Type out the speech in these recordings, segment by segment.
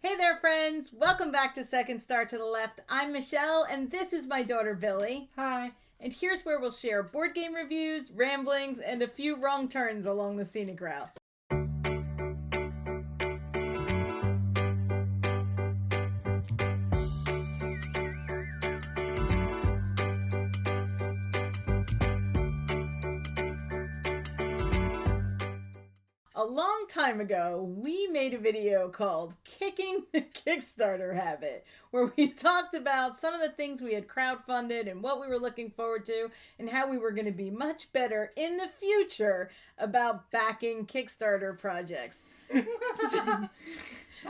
Hey there, friends! Welcome back to Second Star to the Left. I'm Michelle, and this is my daughter, Billie. Hi. And here's where we'll share board game reviews, ramblings, and a few wrong turns along the scenic route. A long time ago, we made a video called Kicking the Kickstarter Habit, where we talked about some of the things we had crowdfunded and what we were looking forward to, and how we were going to be much better in the future about backing Kickstarter projects. How'd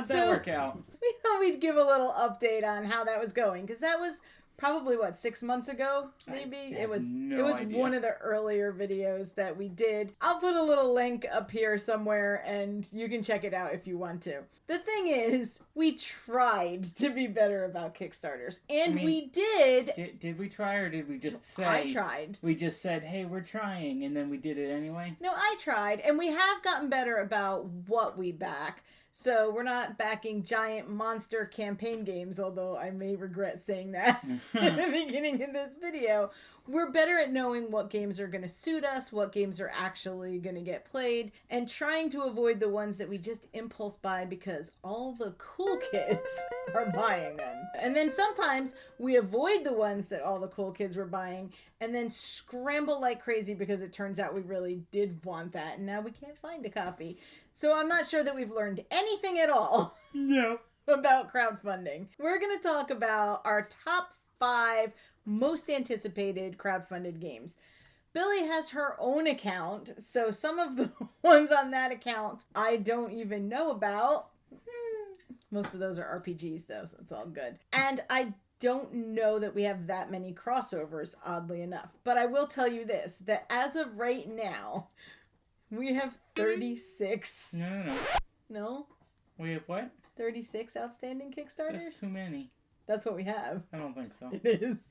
that work out? We thought we'd give a little update on how that was going, because that was probably 6 months ago, maybe. It was idea. One of the earlier videos that we did. I'll put a little link up here somewhere and you can check it out if you want to. The thing is, we tried to be better about Kickstarters, and we did. Did we try, or did we just say? I tried. We just said, hey, we're trying, and then we did it anyway? No, I tried, and we have gotten better about what we back. So we're not backing giant monster campaign games, although I may regret saying that in the beginning of this video. We're better at knowing what games are going to suit us, what games are actually going to get played, and trying to avoid the ones that we just impulse buy because all the cool kids are buying them. And then sometimes we avoid the ones that all the cool kids were buying and then scramble like crazy because it turns out we really did want that and now we can't find a copy. So I'm not sure that we've learned anything at all about crowdfunding. We're going to talk about our top 5 most anticipated crowdfunded games. Billie has her own account, so some of the ones on that account I don't even know about. Most of those are RPGs though, so it's all good. And I don't know that we have that many crossovers, oddly enough. But I will tell you this, that as of right now, we have 36. No. No? We have what? 36 outstanding Kickstarters? That's too many. That's what we have. I don't think so. It is.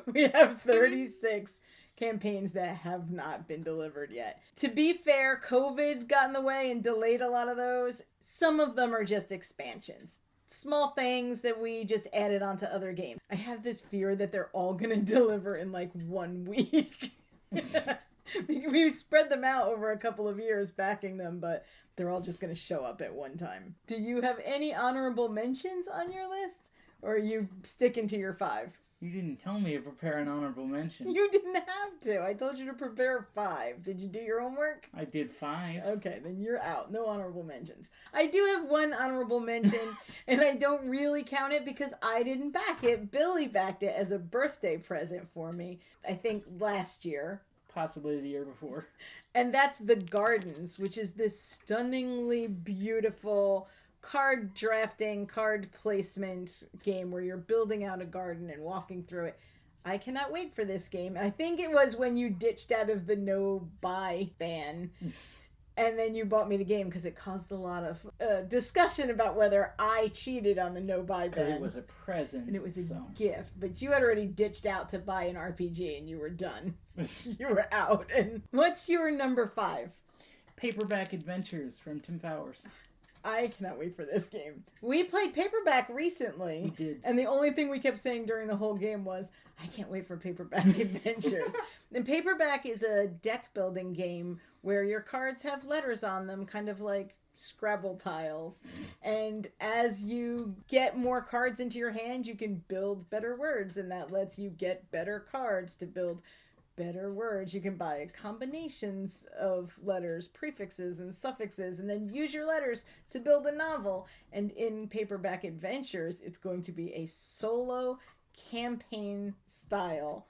We have 36 campaigns that have not been delivered yet. To be fair, COVID got in the way and delayed a lot of those. Some of them are just expansions. Small things that we just added onto other games. I have this fear that they're all going to deliver in 1 week. We spread them out over a couple of years backing them, but they're all just going to show up at one time. Do you have any honorable mentions on your list? Or are you sticking to your 5? You didn't tell me to prepare an honorable mention. You didn't have to. I told you to prepare 5. Did you do your homework? I did 5. Okay, then you're out. No honorable mentions. I do have one honorable mention, and I don't really count it because I didn't back it. Billie backed it as a birthday present for me, I think last year. Possibly the year before. And that's The Gardens, which is this stunningly beautiful card drafting, card placement game where you're building out a garden and walking through it. I cannot wait for this game. I think it was when you ditched out of the no-buy ban. And then you bought me the game because it caused a lot of discussion about whether I cheated on the no-buy ban. Because it was a present. And it was a gift. But you had already ditched out to buy an RPG and you were done. You were out. And what's your number 5? Paperback Adventures from Tim Fowers. I cannot wait for this game. We played Paperback recently. We did. And the only thing we kept saying during the whole game was, I can't wait for Paperback Adventures. And Paperback is a deck building game where your cards have letters on them, kind of like Scrabble tiles. And as you get more cards into your hand, you can build better words. And that lets you get better cards to build better words. You can buy combinations of letters, prefixes, and suffixes, and then use your letters to build a novel. And in Paperback Adventures, it's going to be a solo campaign style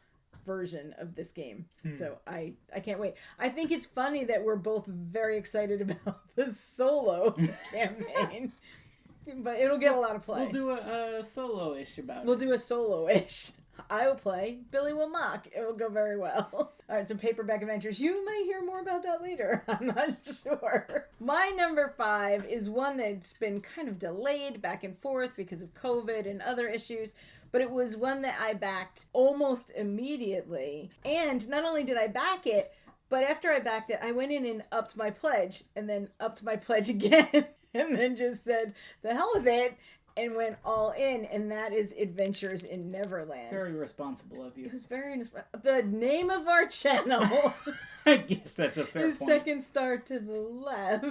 version of this game. So I can't wait. I think it's funny that we're both very excited about the solo campaign. But it'll get a lot of play. We'll do a solo-ish about it. We'll do a solo-ish. I will play. Billie will mock. It will go very well. All right, so Paperback Adventures. You may hear more about that later. I'm not sure. My number 5 is one that's been kind of delayed back and forth because of COVID and other issues, but it was one that I backed almost immediately. And not only did I back it, but after I backed it, I went in and upped my pledge, and then upped my pledge again, and then just said, to hell with it, and went all in, and that is Adventures in Neverland. Very responsible of you. It was very... The name of our channel I guess that's a fair is point. Second Star to the Left.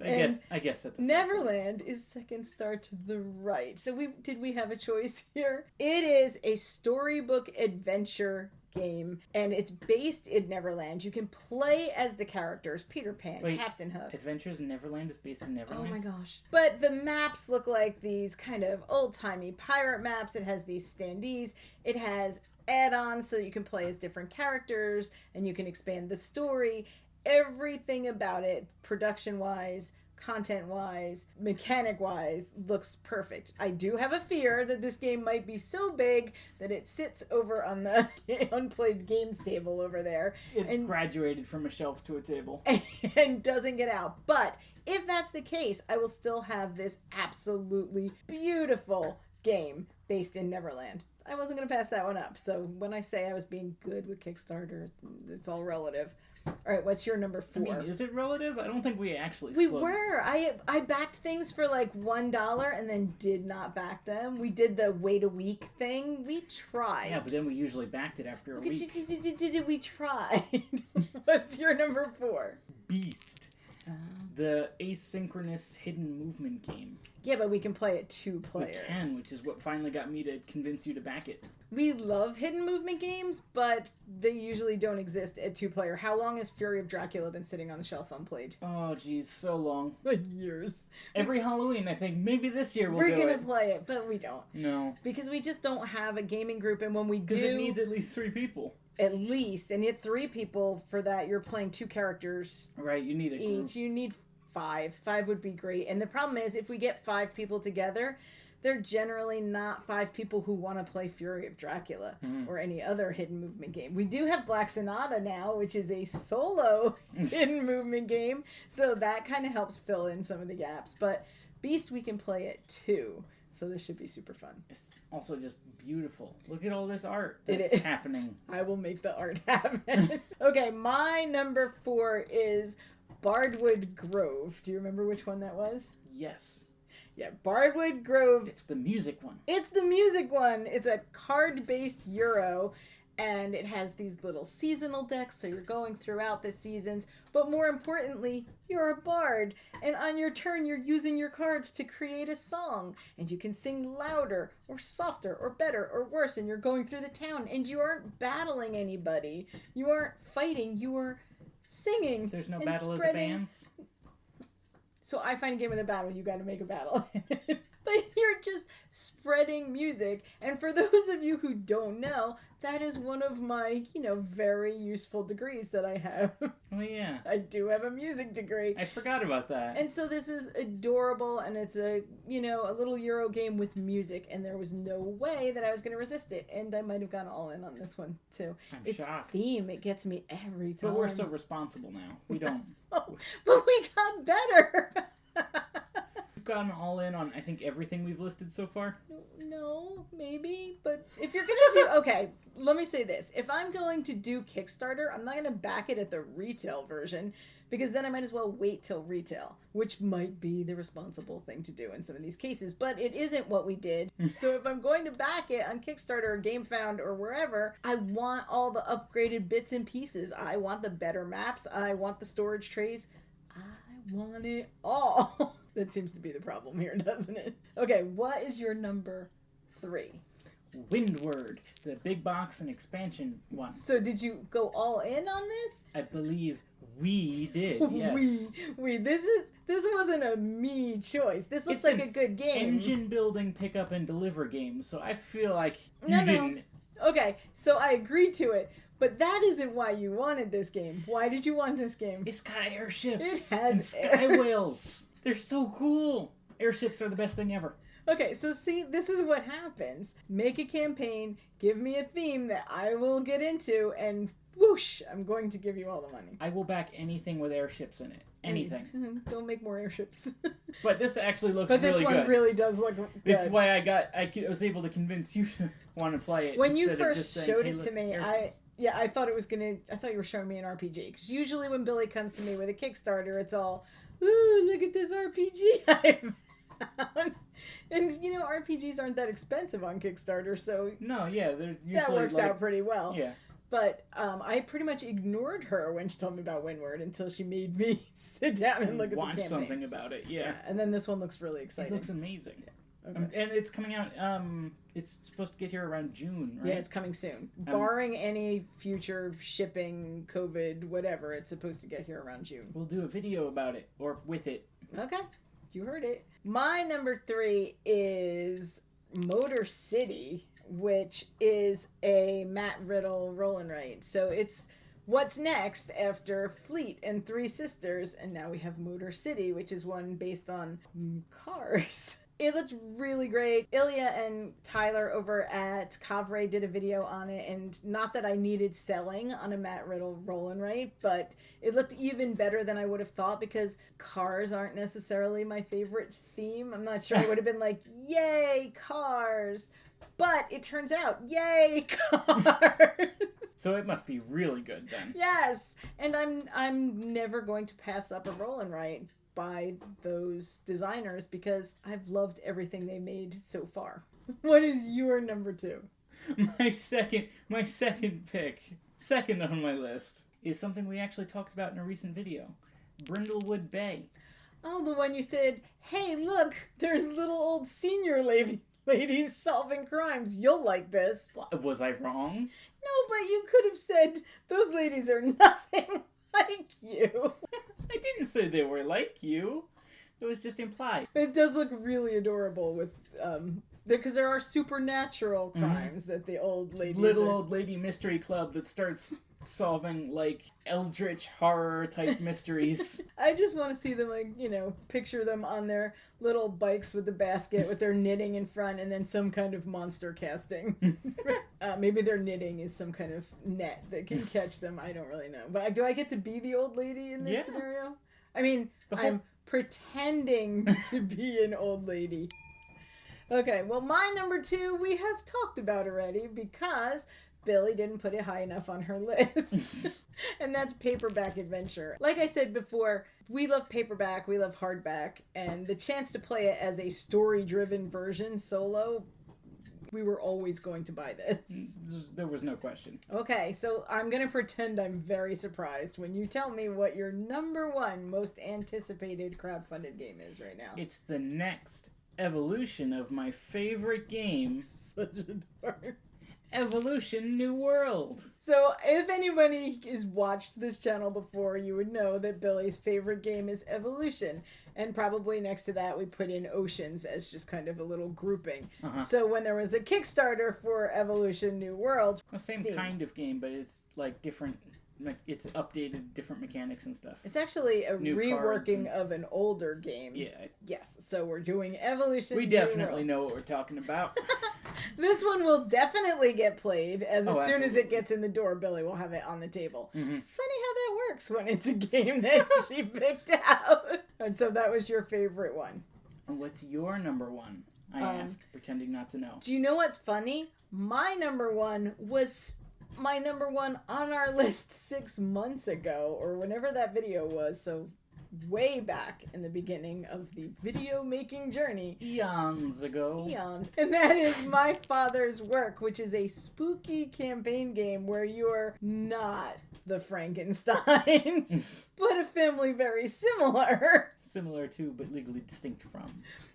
I guess that's a fair Neverland is Second Star to the right. So did we have a choice here? It is a storybook adventure game, and it's based in Neverland. You can play as the characters, Peter Pan, Captain Hook. Adventures in Neverland is based in Neverland? Oh my gosh. But the maps look like these kind of old-timey pirate maps. It has these standees. It has add-ons so you can play as different characters, and you can expand the story. Everything about it, production-wise, content-wise, mechanic-wise, looks perfect. I do have a fear that this game might be so big that it sits over on the unplayed games table over there. It's graduated from a shelf to a table. And doesn't get out. But if that's the case, I will still have this absolutely beautiful game based in Neverland. I wasn't going to pass that one up. So when I say I was being good with Kickstarter, it's all relative. All right, what's your number 4? I mean, is it relative? I don't think we actually We were. I backed things for like $1 and then did not back them. We did the wait a week thing. We tried. Yeah, but then we usually backed it after a week. We tried. What's your number 4? Beast. The asynchronous hidden movement game. Yeah, but we can play it 2 players. We can, which is what finally got me to convince you to back it. We love hidden movement games, but they usually don't exist at 2-player. How long has Fury of Dracula been sitting on the shelf unplayed? Oh, geez, so long. Like years. Every Halloween, I think. Maybe this year We're gonna play it, but we don't. No. Because we just don't have a gaming group, and when we do... Because it needs at least 3 people. At least, and yet 3 people for that, you're playing 2 characters. Right, you need a group. Each. You need 5. 5 would be great. And the problem is, if we get 5 people together, they're generally not 5 people who want to play Fury of Dracula or any other hidden movement game. We do have Black Sonata now, which is a solo hidden movement game, so that kind of helps fill in some of the gaps. But Beast, we can play it too, so this should be super fun. It's also just beautiful. Look at all this art that's happening. I will make the art happen. Okay, my number 4 is Bardwood Grove. Do you remember which one that was? Yes. Yeah, Bardwood Grove. It's the music one. It's the music one. It's a card-based Euro, and it has these little seasonal decks, so you're going throughout the seasons. But more importantly, you're a bard, and on your turn, you're using your cards to create a song. And you can sing louder, or softer, or better, or worse, and you're going through the town, and you aren't battling anybody. You aren't fighting. You are singing. There's no battle of the bands? So I find a game with a battle, you got to make a battle. But you're just spreading music. And for those of you who don't know, that is one of my, very useful degrees that I have. Oh, yeah. I do have a music degree. I forgot about that. And so this is adorable, and it's a little Euro game with music, and there was no way that I was going to resist it. And I might have gone all in on this one, too. I'm shocked. Theme, it gets me every time. But we're so responsible now. We don't. Oh, but we got better. We've gotten all in on, I think, everything we've listed so far. No, maybe. But if you're going to do... Okay, let me say this. If I'm going to do Kickstarter, I'm not going to back it at the retail version, because then I might as well wait till retail, which might be the responsible thing to do in some of these cases. But it isn't what we did. So if I'm going to back it on Kickstarter or GameFound or wherever, I want all the upgraded bits and pieces. I want the better maps. I want the storage trays. I want it all. That seems to be the problem here, doesn't it? Okay, what is your number 3? Windward, the big box and expansion one. So did you go all in on this? I believe we did, yes. We. This wasn't a me choice. This looks like a good game. Engine building, pick up and deliver game, so I feel like you didn't. Okay, so I agreed to it. But that isn't why you wanted this game. Why did you want this game? It's got airships. It has and sky whales. They're so cool. Airships are the best thing ever. Okay, so see, this is what happens. Make a campaign, give me a theme that I will get into, and whoosh, I'm going to give you all the money. I will back anything with airships in it. Anything. Don't make more airships. But this actually looks really good. But this one really does look good. It's why I was able to convince you to want to play it. When you first showed it to me, I thought you were showing me an RPG. Because usually when Billie comes to me with a Kickstarter, it's all, ooh, look at this RPG I've down. And, you know, RPGs aren't that expensive on Kickstarter, so No, yeah, they're usually that works out pretty well. Yeah. But I pretty much ignored her when she told me about Windward until she made me sit down and look at the campaign. Watch something about it, yeah. And then this one looks really exciting. It looks amazing. Yeah. Okay. And it's coming out, it's supposed to get here around June, right? Yeah, it's coming soon. Barring any future shipping, COVID, whatever, it's supposed to get here around June. We'll do a video about it, or with it. Okay, you heard it. My number 3 is Motor City, which is a Matt Riddle roll and write. So it's what's next after Fleet and Three Sisters, and now we have Motor City, which is one based on cars. It looked really great. Ilya and Tyler over at Kovray did a video on it, and not that I needed selling on a Matt Riddle roll and write, but it looked even better than I would have thought because cars aren't necessarily my favorite theme. I'm not sure I would have been like, yay, cars. But it turns out, yay, cars. So it must be really good then. Yes, and I'm never going to pass up a roll and write by those designers because I've loved everything they made so far. What is your number 2? My second pick, second on my list, is something we actually talked about in a recent video. Brindlewood Bay. Oh, the one you said, hey, look, there's little old senior ladies solving crimes. You'll like this. Was I wrong? No, but you could have said, those ladies are nothing like you. I didn't say they were like you. It was just implied. It does look really adorable with, because there are supernatural crimes that the old ladies old lady mystery club that starts solving, like, eldritch horror type mysteries. I just want to see them, like, picture them on their little bikes with the basket with their knitting in front and then some kind of monster casting. Maybe their knitting is some kind of net that can catch them. I don't really know. But do I get to be the old lady in this scenario? I mean, I'm pretending to be an old lady. Okay, well, my number 2 we have talked about already because Billie didn't put it high enough on her list. And that's Paperback Adventure. Like I said before, we love paperback, we love hardback, and the chance to play it as a story-driven version solo, we were always going to buy this. There was no question. Okay, so I'm going to pretend I'm very surprised when you tell me what your number 1 most anticipated crowdfunded game is right now. It's the next evolution of my favorite game. Such a dork. Evolution New World. So if anybody has watched this channel before, you would know that Billie's favorite game is Evolution. And probably next to that we put in Oceans as just kind of a little grouping. So when there was a Kickstarter for Evolution New World... Well, same kind of game, but it's like different... It's updated, different mechanics and stuff. It's actually a reworking of an older game. Yeah. Yes, so we're doing Evolution We definitely know what we're talking about. This one will definitely get played as soon absolutely. as it gets in the door. Billie will have it on the table. Mm-hmm. Funny how that works when it's a game that she picked out. And so that was your favorite one. And what's your number 1? I asked, pretending not to know. Do you know what's funny? My number 1 was my number 1 on our list 6 months ago, or whenever that video was, so way back in the beginning of the video making journey. Eons ago. Eons. And that is My Father's Work, which is a spooky campaign game where you're not the Frankensteins, but a family very similar. Similar to, but legally distinct from.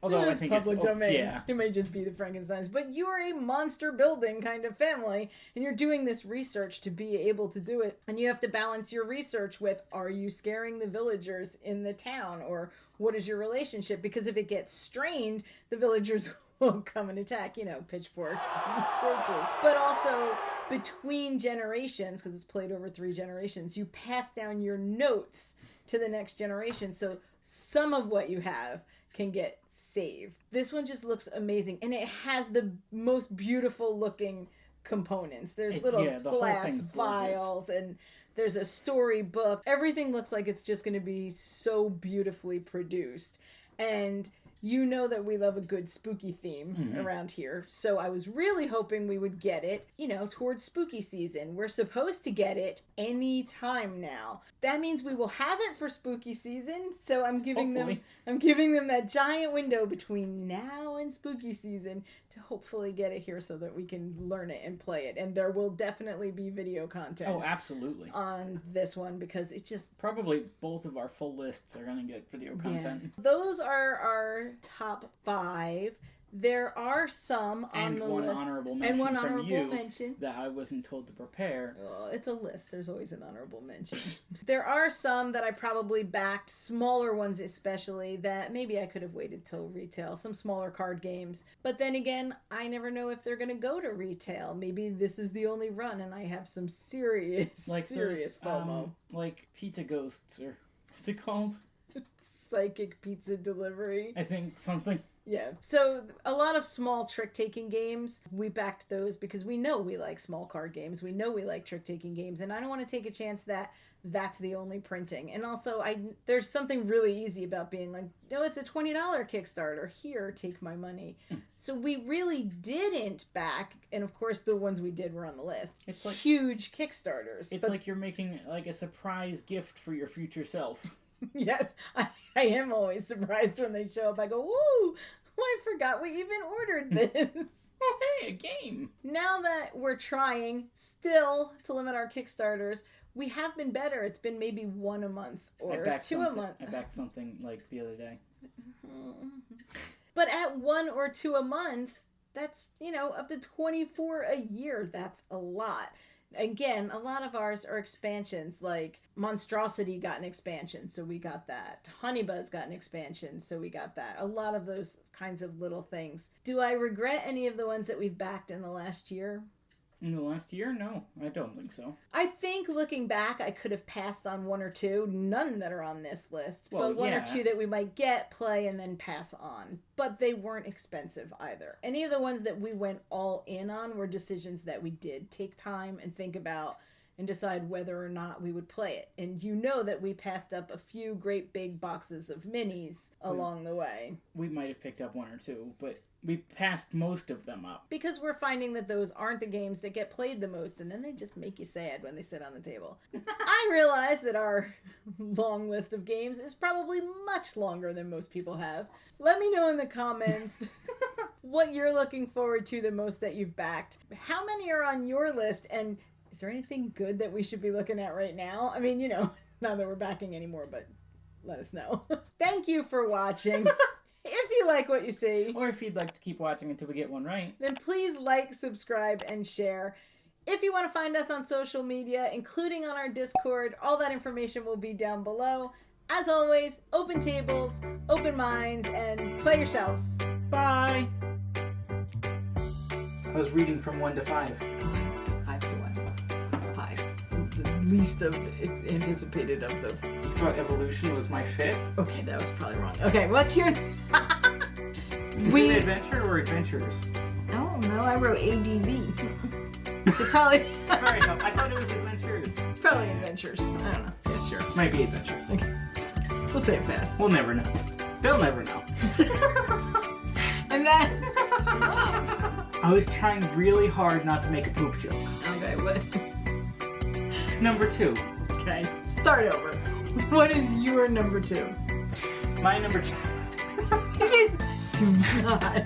Although I think public it's domain. Yeah. It may just be the Frankensteins, but you're a monster building kind of family, and you're doing this research to be able to do it. And you have to balance your research with, are you scaring the villagers in the town, or what is your relationship? Because if it gets strained, the villagers will come and attack, pitchforks and torches. But also, between generations, because it's played over 3 generations, you pass down your notes to the next generation, so some of what you have can get saved. This one just looks amazing, and it has the most beautiful looking components. There's little glass vials, and there's a storybook. Everything looks like it's just going to be so beautifully produced. And You know that we love a good spooky theme around here. So I was really hoping we would get it, towards spooky season. We're supposed to get it any time now. That means we will have it for spooky season. So I'm giving them that giant window between now and spooky season to hopefully get it here so that we can learn it and play it. And there will definitely be video content. Oh, absolutely. On this one, because it just... Probably both of our full lists are going to get video content. Yeah. Those are our top 5. There are some on the list. And one honorable mention that I wasn't told to prepare. Oh, it's a list. There's always an honorable mention. There are some that I probably backed, smaller ones especially, that maybe I could have waited till retail. Some smaller card games. But then again, I never know if they're going to go to retail. Maybe this is the only run and I have some serious FOMO. Like Pizza Ghosts, or what's it called? Psychic pizza delivery. I think something. Yeah, so a lot of small trick-taking games, we backed those because we know we like small card games. We know we like trick-taking games, and I don't want to take a chance that that's the only printing. And also, there's something really easy about being like, no, it's a $20 Kickstarter. Here, take my money. So we really didn't back, and of course the ones we did were on the list. It's like huge Kickstarters. It's like you're making like a surprise gift for your future self. Yes, I am always surprised when they show up. I go, woo, I forgot we even ordered this. Oh, hey, a game. Now that we're trying still to limit our Kickstarters, we have been better. It's been maybe 1 a month or 2 a month. I backed something like the other day. But at 1 or 2 a month, that's, up to 24 a year. That's a lot. Again, a lot of ours are expansions, like Monstrosity got an expansion, so we got that. Honeybuzz got an expansion, so we got that. A lot of those kinds of little things. Do I regret any of the ones that we've backed in the last year? In the last year? No, I don't think so. I think looking back, I could have passed on 1 or 2. None that are on this list. Well, but 1 or 2 that we might get, play, and then pass on. But they weren't expensive either. Any of the ones that we went all in on were decisions that we did take time and think about and decide whether or not we would play it. And you know that we passed up a few great big boxes of minis along the way. We might have picked up 1 or 2, but we passed most of them up. Because we're finding that those aren't the games that get played the most, and then they just make you sad when they sit on the table. I realize that our long list of games is probably much longer than most people have. Let me know in the comments what you're looking forward to the most that you've backed. How many are on your list, and is there anything good that we should be looking at right now? I mean, not that we're backing anymore, but let us know. Thank you for watching. If you like what you see, or if you'd like to keep watching until we get one right, then please like, subscribe, and share. If you want to find us on social media, including on our Discord, all that information will be down below. As always, open tables, open minds, and play yourselves. Bye! I was reading from 1 to 5. 5 to 1. 5. The least of anticipated of them. You thought evolution was my 5th? Okay, that was probably wrong. Okay, what's your... Is it adventure or adventures? Oh, no, I wrote ADV. So probably... Sorry, no, I thought it was adventures. It's probably adventures. I don't know. Yeah, sure. Might be adventure. Okay. We'll say it fast. We'll never know. They'll never know. And that... I was trying really hard not to make a poop joke. Okay, what? It's number 2. Okay, start over. What is your number 2? My number 2. You guys do not.